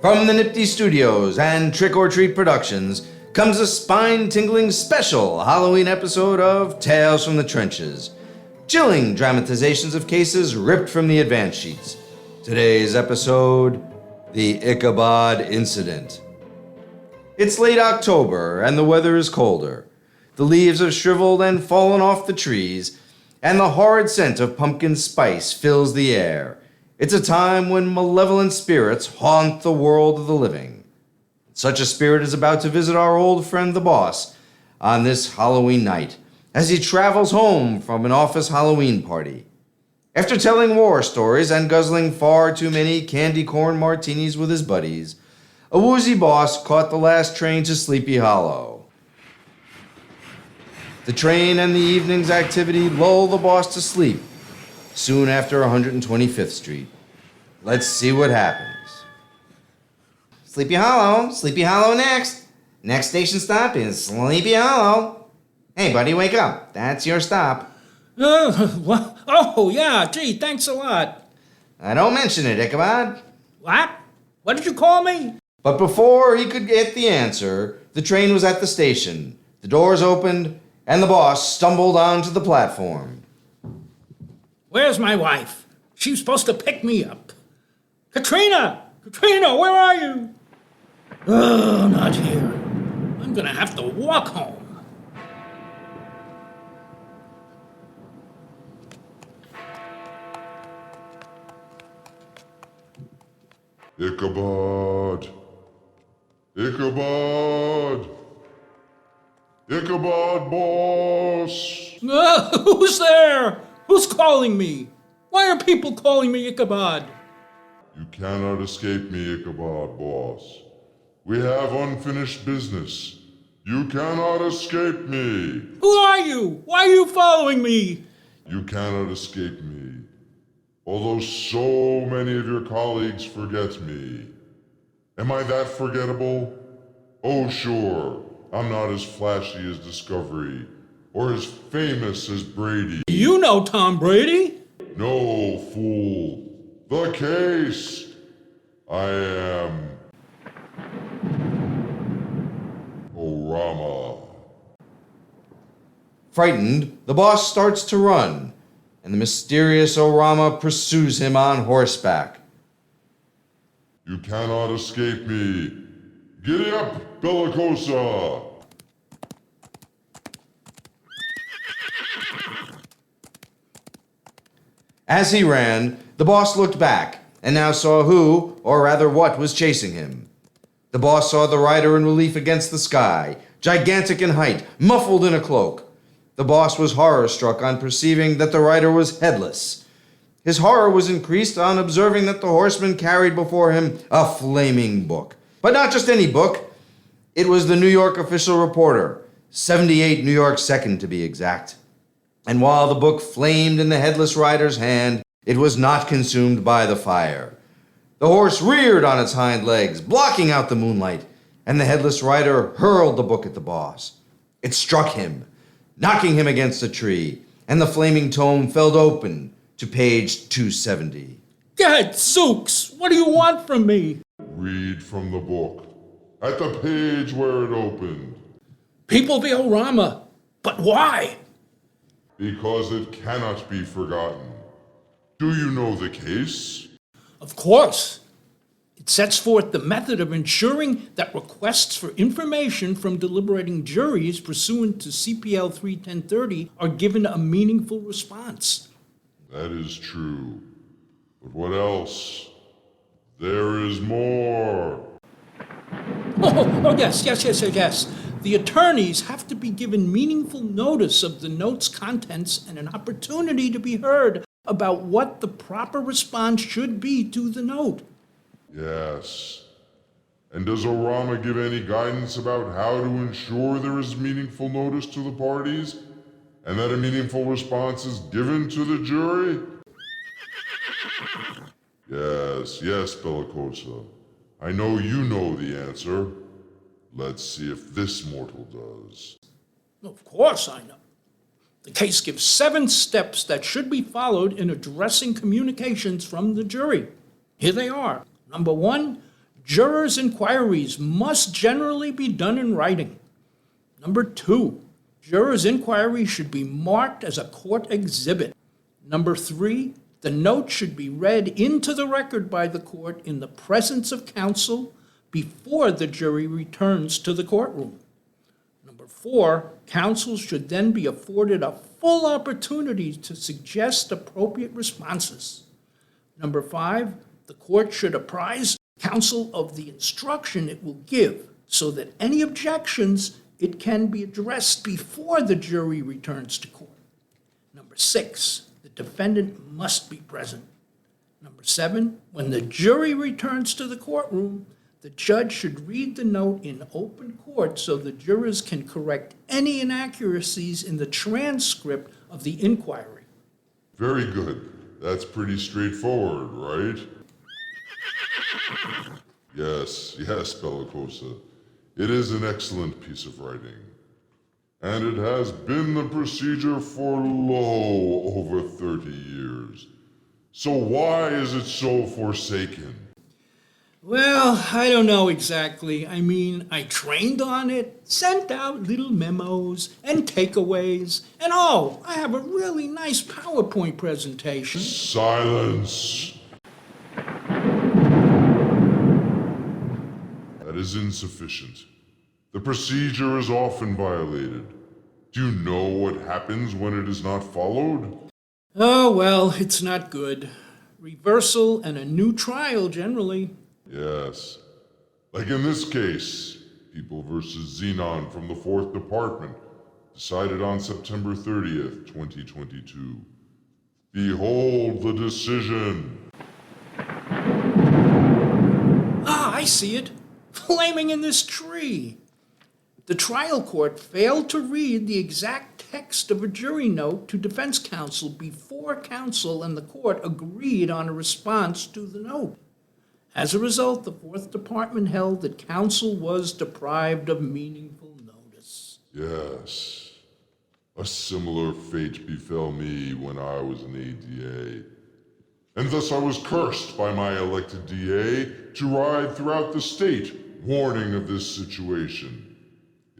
From the Nifty Studios and Trick or Treat Productions comes a spine-tingling special Halloween episode of Tales from the Trenches. Chilling dramatizations of cases ripped from the advance sheets. Today's episode, the Ichabod Incident. It's late October and the weather is colder. The leaves have shriveled and fallen off the trees, and the horrid scent of pumpkin spice fills the air. It's a time when malevolent spirits haunt the world of the living. Such a spirit is about to visit our old friend the boss on this Halloween night as he travels home from an office Halloween party. After telling war stories and guzzling far too many candy corn martinis with his buddies, a woozy boss caught the last train to Sleepy Hollow. The train and the evening's activity lull the boss to sleep soon after 125th Street. Let's see what happens. Sleepy Hollow next. Next station stop is Sleepy Hollow. Hey, buddy, wake up. That's your stop. Oh, yeah, gee, thanks a lot. Don't mention it, Ichabod. What? What did you call me? But before he could get the answer, the train was at the station. The doors opened, and the boss stumbled onto the platform. Where's my wife? She was supposed to pick me up. Katrina, where are you? Oh, not here. I'm gonna have to walk home. Ichabod! Ichabod, boss! Who's there? Who's calling me? Why are people calling me Ichabod? You cannot escape me, Ichabod, boss. We have unfinished business. You cannot escape me. Who are you? Why are you following me? You cannot escape me. Although so many of your colleagues forget me. Am I that forgettable? Oh, sure. I'm not as flashy as Discovery, or as famous as Brady. You know Tom Brady. No, fool. The case. I am Orama. Frightened, the boss starts to run, and the mysterious Orama pursues him on horseback. You cannot escape me. Giddy up, Bellicosa! As he ran, the boss looked back and now saw who, or rather what, was chasing him. The boss saw the rider in relief against the sky, gigantic in height, muffled in a cloak. The boss was horror-struck on perceiving that the rider was headless. His horror was increased on observing that the horseman carried before him a flaming book. But not just any book. It was the New York Official Reporter, 78 New York 2nd to be exact. And while the book flamed in the headless rider's hand, it was not consumed by the fire. The horse reared on its hind legs, blocking out the moonlight, and the headless rider hurled the book at the boss. It struck him, knocking him against a tree, and the flaming tome fell open to page 270. Gadzooks, what do you want from me? Read from the book, at the page where it opened. People be Orama, but why? Because it cannot be forgotten. Do you know the case? Of course. It sets forth the method of ensuring that requests for information from deliberating juries pursuant to CPL 31030 are given a meaningful response. That is true. But what else? There is more. Yes. The attorneys have to be given meaningful notice of the note's contents and an opportunity to be heard about what the proper response should be to the note. Yes. And does Orama give any guidance about how to ensure there is meaningful notice to the parties, and that a meaningful response is given to the jury? Yes, Bellicosa. I know you know the answer. Let's see if this mortal does. Of course I know. The case gives 7 steps that should be followed in addressing communications from the jury. Here they are. Number 1, Jurors' inquiries must generally be done in writing. Number 2, jurors' inquiry should be marked as a court exhibit. Number 3, the note should be read into the record by the court in the presence of counsel before the jury returns to the courtroom. Number 4, counsel should then be afforded a full opportunity to suggest appropriate responses. Number 5, the court should apprise counsel of the instruction it will give so that any objections, it can be addressed before the jury returns to court. Number 6, the defendant must be present. Number 7, when the jury returns to the courtroom, the judge should read the note in open court so the jurors can correct any inaccuracies in the transcript of the inquiry. Very good. That's pretty straightforward, right? Yes, Bellicosa. It is an excellent piece of writing. And it has been the procedure for over 30 years. So why is it so forsaken? Well, I don't know exactly. I mean, I trained on it, sent out little memos and takeaways, and I have a really nice PowerPoint presentation. Silence! That is insufficient. The procedure is often violated. Do you know what happens when it is not followed? Oh, well, it's not good. Reversal and a new trial, generally. Yes. Like in this case, People versus Zenon from the 4th Department, decided on September 30th, 2022. Behold the decision. Ah, I see it. Flaming in this tree. The trial court failed to read the exact text of a jury note to defense counsel before counsel and the court agreed on a response to the note. As a result, the 4th Department held that counsel was deprived of meaningful notice. Yes. A similar fate befell me when I was an ADA. And thus I was cursed by my elected DA to ride throughout the state, warning of this situation.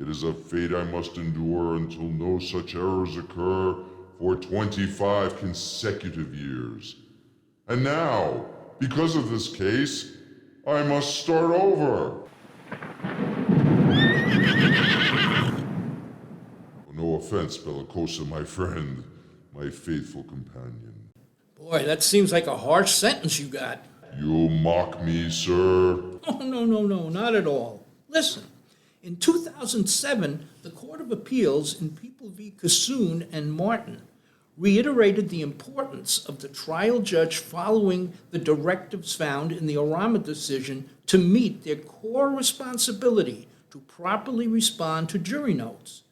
It is a fate I must endure until no such errors occur for 25 consecutive years. And now, because of this case, I must start over. No offense, Bellicosa, my friend, my faithful companion. Boy, that seems like a harsh sentence you got. You mock me, sir? Oh, no, not at all. Listen, in 2007, the Court of Appeals in People v. Kisoon and Martin reiterated the importance of the trial judge following the directives found in the Orama decision to meet their core responsibility to properly respond to jury notes.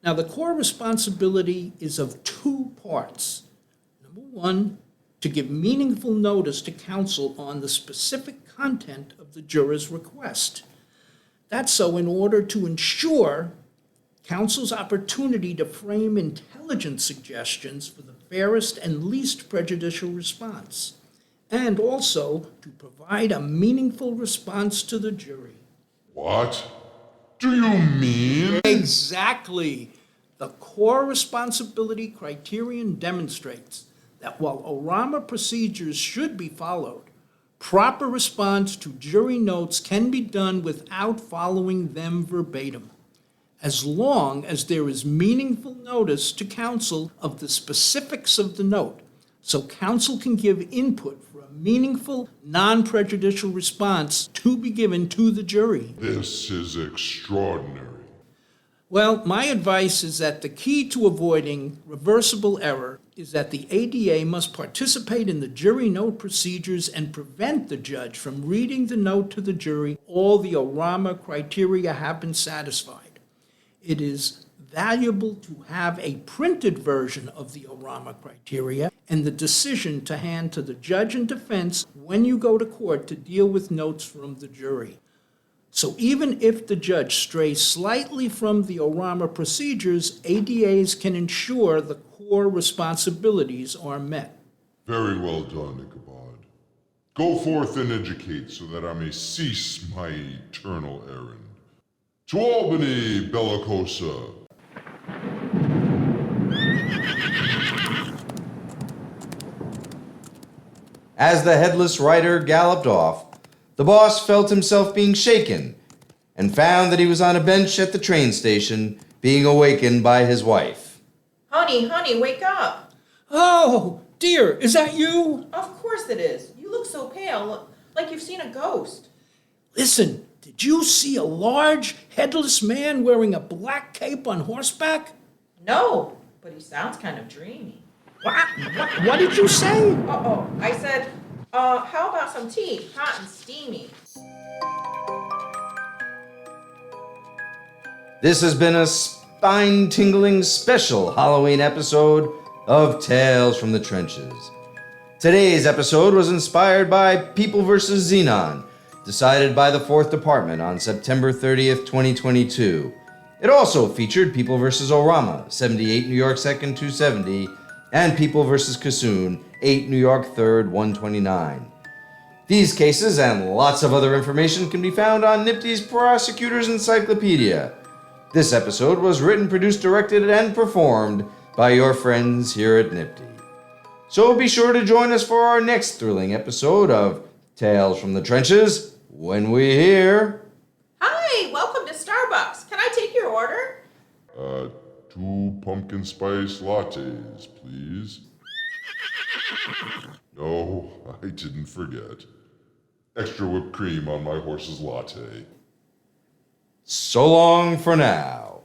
Now, the core responsibility is of 2 parts. Number 1, to give meaningful notice to counsel on the specific content of the juror's request. That's so in order to ensure counsel's opportunity to frame intelligent suggestions for the fairest and least prejudicial response, and also to provide a meaningful response to the jury. What do you mean? Exactly. The core responsibility criterion demonstrates that while Orama procedures should be followed, proper response to jury notes can be done without following them verbatim, as long as there is meaningful notice to counsel of the specifics of the note, so counsel can give input for a meaningful, non-prejudicial response to be given to the jury. This is extraordinary. Well, my advice is that the key to avoiding reversible error is that the ADA must participate in the jury note procedures and prevent the judge from reading the note to the jury. All the Orama criteria have been satisfied. It is valuable to have a printed version of the Orama criteria and the decision to hand to the judge and defense when you go to court to deal with notes from the jury. So even if the judge strays slightly from the Orama procedures, ADAs can ensure the core responsibilities are met. Very well done, Ichabod. Go forth and educate so that I may cease my eternal errand. To Albany, Bellicosa. As the headless rider galloped off, the boss felt himself being shaken and found that he was on a bench at the train station being awakened by his wife. Honey, wake up. Oh, dear, is that you? Of course it is. You look so pale, like you've seen a ghost. Listen, did you see a large, headless man wearing a black cape on horseback? No, but he sounds kind of dreamy. What did you say? I said, how about some tea, hot and steamy? This has been a spine-tingling special Halloween episode of Tales from the Trenches. Today's episode was inspired by People vs. Zenon, decided by the 4th Department on September 30th, 2022. It also featured People vs. Orama, 78 New York 2nd 270, and People vs. Kisoon, 8 New York 3rd 129. These cases and lots of other information can be found on Nifty's Prosecutor's Encyclopedia. This episode was written, produced, directed, and performed by your friends here at Nifty. So be sure to join us for our next thrilling episode of Tales from the Trenches when we hear... Hi, welcome to Starbucks. Can I take your order? 2 pumpkin spice lattes, please. No, I didn't forget. Extra whipped cream on my horse's latte. So long for now.